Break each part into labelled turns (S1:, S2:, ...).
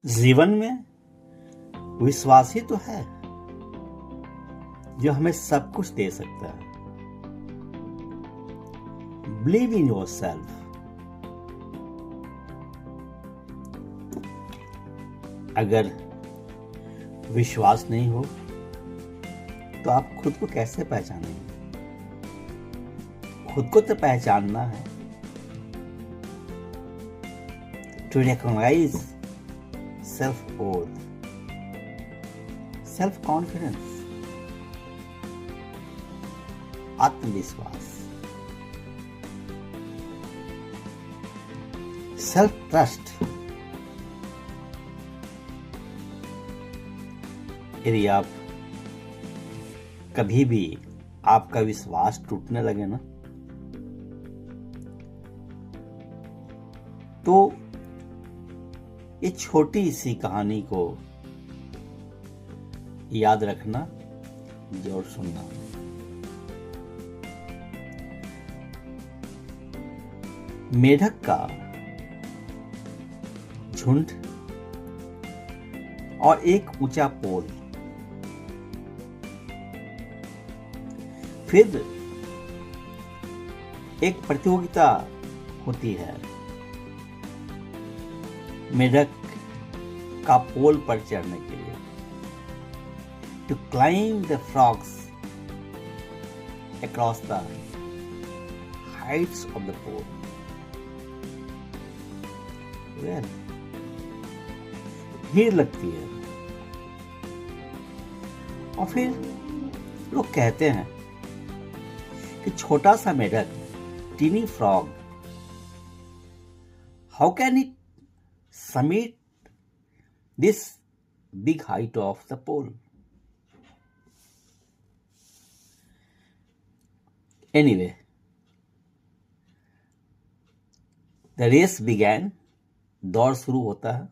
S1: जीवन में विश्वास ही तो है जो हमें सब कुछ दे सकता है। Believe in your self. अगर विश्वास नहीं हो तो आप खुद को कैसे पहचानेंगे? खुद को तो पहचानना है। To recognise self worth, self confidence, आत्मविश्वास, सेल्फ ट्रस्ट। यदि आप कभी भी आपका विश्वास टूटने लगे ना, तो ये छोटी सी कहानी को याद रखना और सुनना। मेढक का झुंड और एक ऊंचा पोल। फिर एक प्रतियोगिता होती है मेढक का पोल पर चढ़ने के लिए। To climb the frogs across the heights of the pole. भीड़ लगती है और फिर लोग कहते हैं कि छोटा सा मेढक, tiny frog, how can it summit this big height of the pole? Anyway, the race began. दौड़ शुरू होता है।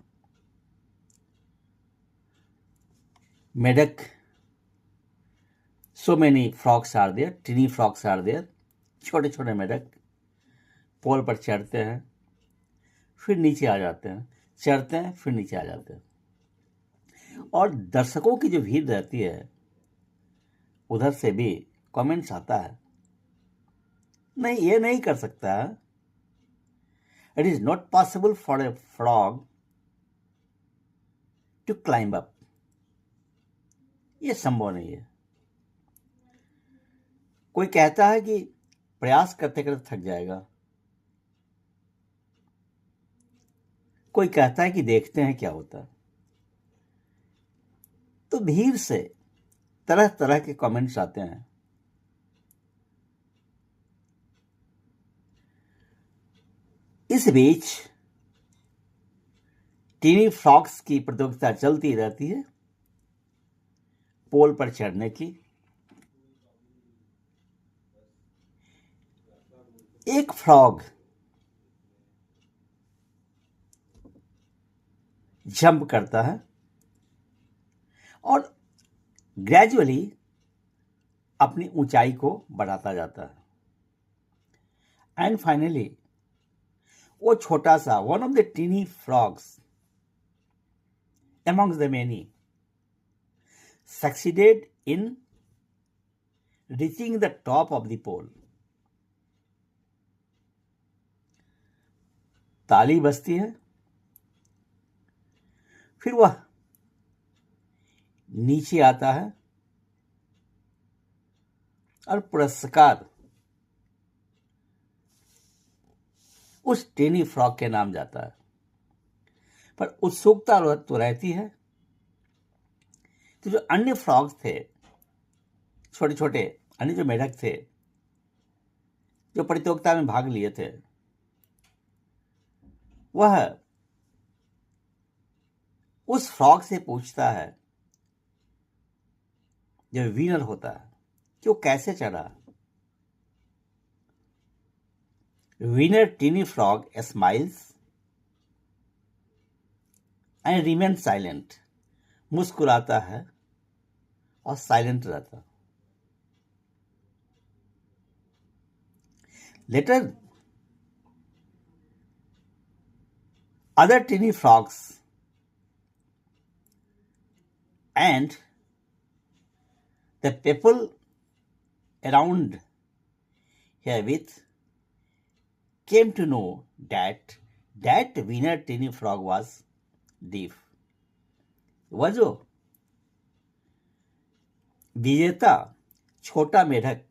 S1: मेढक, so many frogs are there, tiny frogs are there. छोटे छोटे मेढक पोल पर चढ़ते हैं, फिर नीचे आ जाते हैं, चढ़ते हैं, फिर नीचे आ जाते हैं। और दर्शकों की जो भीड़ रहती है, उधर से भी कमेंट्स आता है, नहीं ये नहीं कर सकता, it is not possible for a frog to climb up, ये संभव नहीं है। कोई कहता है कि प्रयास करते करते थक जाएगा, कोई कहता है कि देखते हैं क्या होता है। तो भीड़ से तरह तरह के कमेंट्स आते हैं। इस बीच टीनी फ्रॉग्स की प्रतियोगिता चलती रहती है पोल पर चढ़ने की। एक फ्रॉग जंप करता है और ग्रेजुअली अपनी ऊंचाई को बढ़ाता जाता है। एंड फाइनली वो छोटा सा, one of the tiny frogs amongst the many, succeeded in reaching the top of the pole. ताली बजती है, फिर वह नीचे आता है और पुरस्कार उस टेनी फ्रॉग के नाम जाता है। पर उत्सुकता तो रहती है। तो जो अन्य फ्रॉग्स थे, छोटे छोटे अन्य जो मेढक थे जो प्रतियोगिता में भाग लिए थे, वह उस फ्रॉग से पूछता है जो विनर होता है कि वो कैसे चढ़ा। Winner tiny frog smiles and remain silent, मुस्कुराता है और साइलेंट रहता। Later other tiny frogs And the people around herewith came to know that winner tiny frog was deaf. वह जो विजेता छोटा मेढक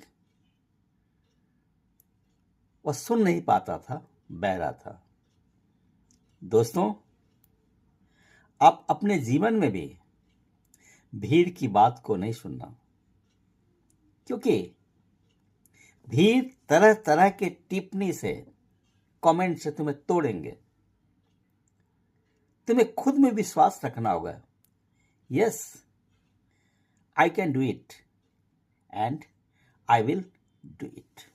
S1: वह सुन नहीं पाता था, बहरा था। दोस्तों, आप अपने जीवन में भी भीड़ की बात को नहीं सुनना, क्योंकि भीड़ तरह तरह के टिप्पणी से, कमेंट से तुम्हें तोड़ेंगे। तुम्हें खुद में विश्वास रखना होगा। Yes, I can do it and I will do it.